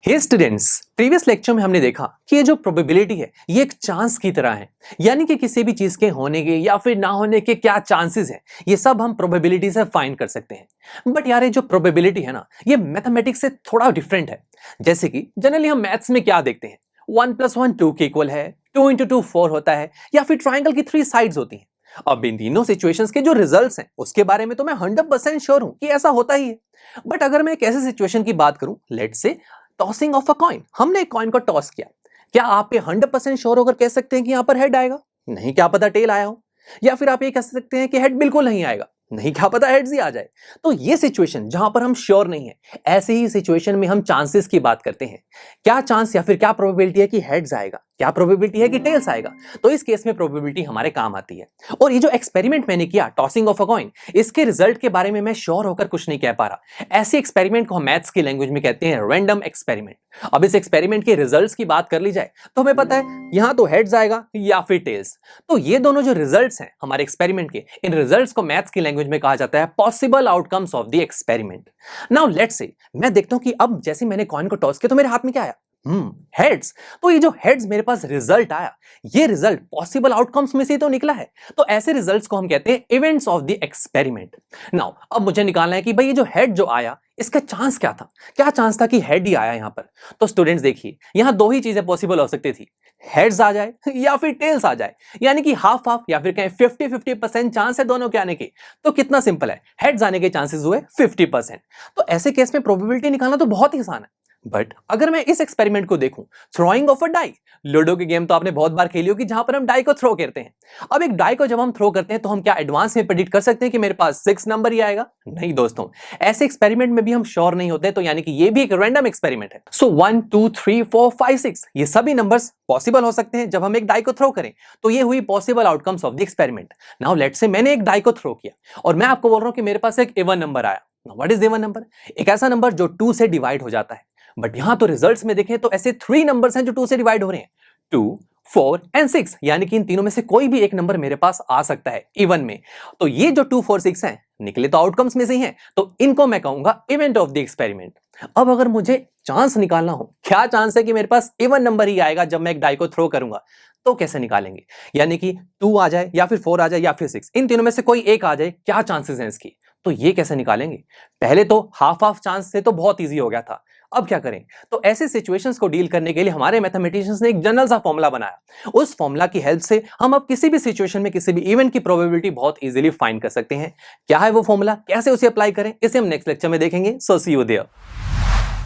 हे students, previous lecture में हमने देखा कि ये जो प्रोबेबिलिटी है ये एक चांस की तरह है। यानी कि किसी भी चीज के होने के या फिर ना होने के क्या चांसेस हैं, ये सब हम प्रोबेबिलिटी से फाइंड कर सकते हैं। बट यार, ये जो प्रोबेबिलिटी है ना, ये मैथमेटिक्स से थोड़ा डिफरेंट है। जैसे कि जनरली हम मैथ्स में क्या देखते हैं, 1+1 2 के इक्वल है, 2 × 2 4 होता है, या फिर ट्राइंगल की 3 साइड्स होती हैं। अब इन तीनों सिचुएशंस के जो रिजल्ट्स हैं उसके बारे में तो मैं 100% श्योर हूं कि ऐसा होता ही है। बट अगर मैं एक ऐसे सिचुएशन की बात करूं, let's say tossing of a coin, हमने एक कॉइन को टॉस किया, क्या आप ये 100% श्योर होकर कह सकते हैं कि यहां पर हेड आएगा? नहीं, क्या पता टेल आया हो। या फिर आप ये कह सकते हैं कि हेड बिल्कुल नहीं आएगा? नहीं, क्या पता हेड्स ही आ जाए। तो ये सिचुएशन जहां पर हम श्योर नहीं है, ऐसे ही सिचुएशन में हम चांसेस की बात करते हैं। क्या चांस या फिर क्या प्रोबेबिलिटी है कि हेड्स आएगा, क्या प्रोबेबिलिटी है कि टेल्स आएगा। तो इस केस में प्रोबेबिलिटी हमारे काम आती है। और ये जो एक्सपेरिमेंट मैंने किया टॉसिंग ऑफ अ कॉइन, इसके रिजल्ट के बारे में मैं श्योर होकर कुछ नहीं कह पा रहा। ऐसे एक्सपेरिमेंट को हम मैथ्स की लैंग्वेज में कहते हैं रैंडम एक्सपेरिमेंट। अब इस एक्सपेरिमेंट के रिजल्ट्स की बात कर ली जाए तो हमें पता है यहां तो हेड्स आएगा या फिर टेल्स। तो ये दोनों जो रिजल्ट्स हैं हमारे एक्सपेरिमेंट के, इन रिजल्ट्स को मैथ्स की लैंग्वेज में कहा जाता है possible outcomes of the experiment. Now let's say मैं देखता हूं कि अब जैसे मैंने कॉइन को टॉस किया तो मेरे हाथ में क्या आया? हेड्स। तो ये जो हेड्स मेरे पास रिजल्ट आया, ये रिजल्ट पॉसिबल आउटकम्स में से तो निकला है। तो ऐसे रिजल्ट्स को हम कहते हैं events of the experiment. Now अब मुझे निकालना है कि भाई ये जो हेड जो आया, इसका चांस क्या था? क्या चांस था कि हेड ही आया यहां पर? तो स्टूडेंट्स देखिए, यहां दो ही चीजें पॉसिबल हो सकती थी, हेड्स आ जाए या फिर टेल्स आ जाए। यानी कि हाफ हाफ या फिर कहें 50-50% चांस है दोनों के आने के। तो कितना सिंपल है, हेड्स आने के चांसेस हुए 50%। तो ऐसे केस में प्रोबेबिलिटी निकालना तो बहुत ही आसान है। बट अगर मैं इस एक्सपेरिमेंट को देखूं, throwing of a die, ludo की गेम तो आपने बहुत बार खेली होगी जहां पर हम डाई को थ्रो करते हैं। अब एक डाई को जब हम थ्रो करते हैं तो हम क्या एडवांस में प्रेडिक्ट कर सकते हैं कि मेरे पास 6 नंबर ही आएगा? नहीं दोस्तों, ऐसे एक्सपेरिमेंट में भी हम श्योर नहीं होते। तो यानी कि ये भी एक रैंडम एक्सपेरिमेंट है। सो 1 2 3 4 5 6 ये सभी नंबर्स पॉसिबल हो सकते हैं जब हम एक डाई को थ्रो करें। तो ये हुई possible outcomes of the experiment. Now let's say मैंने एक डाई को थ्रो किया और मैं आपको बोल रहा हूं कि मेरे पास एक इवन नंबर आया। What is even number? एक ऐसा नंबर जो 2 से डिवाइड हो जाता है। बट यहां तो रिजल्ट्स में देखें तो ऐसे 3 नंबर्स हैं जो 2 से डिवाइड हो रहे हैं, 2 4 एंड 6। यानी कि इन तीनों में से कोई भी एक नंबर मेरे पास आ सकता है इवन में। तो ये जो 2 4 6 हैं निकले तो आउटकम्स में से ही हैं। तो इनको मैं कहूंगा इवेंट ऑफ द एक्सपेरिमेंट। अब अगर मुझे चांस निकालना हो, क्या चांस है कि मेरे पास इवन नंबर ही आएगा जब मैं एक डाई को थ्रो करूंगा, तो कैसे निकालेंगे? यानी कि 2 आ जाए या फिर 4 आ जाए या फिर 6, इन तीनों में से कोई एक आ जाए, क्या चांसेस हैं इसकी? तो ये कैसे निकालेंगे? पहले तो हाफ हाफ चांस से तो बहुत इजी हो गया था। अब क्या करें? तो ऐसे सिचुएशंस को डील करने के लिए हमारे मैथमेटिशियंस ने एक जनरल सा फॉर्मूला बनाया। उस फॉर्मूला की हेल्प से हम अब किसी भी सिचुएशन में किसी भी इवेंट की प्रोबेबिलिटी बहुत इजीली फाइंड कर सकते हैं। क्या है वो फॉर्मूला, कैसे उसे अप्लाई करें, इसे हम नेक्स्ट लेक्चर में देखेंगे। So see you there.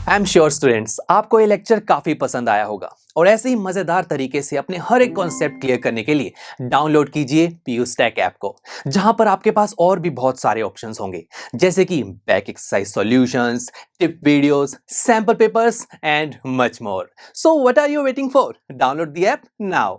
I am sure students, आपको ये लेक्चर काफी पसंद आया होगा और ऐसे ही मजेदार तरीके से अपने हर एक कॉन्सेप्ट क्लियर करने के लिए डाउनलोड कीजिए पीयू स्टैक ऐप को, जहां पर आपके पास और भी बहुत सारे ऑप्शंस होंगे, जैसे कि back exercise solutions, tip videos, sample papers and much more. So what are you waiting for? Download the app now.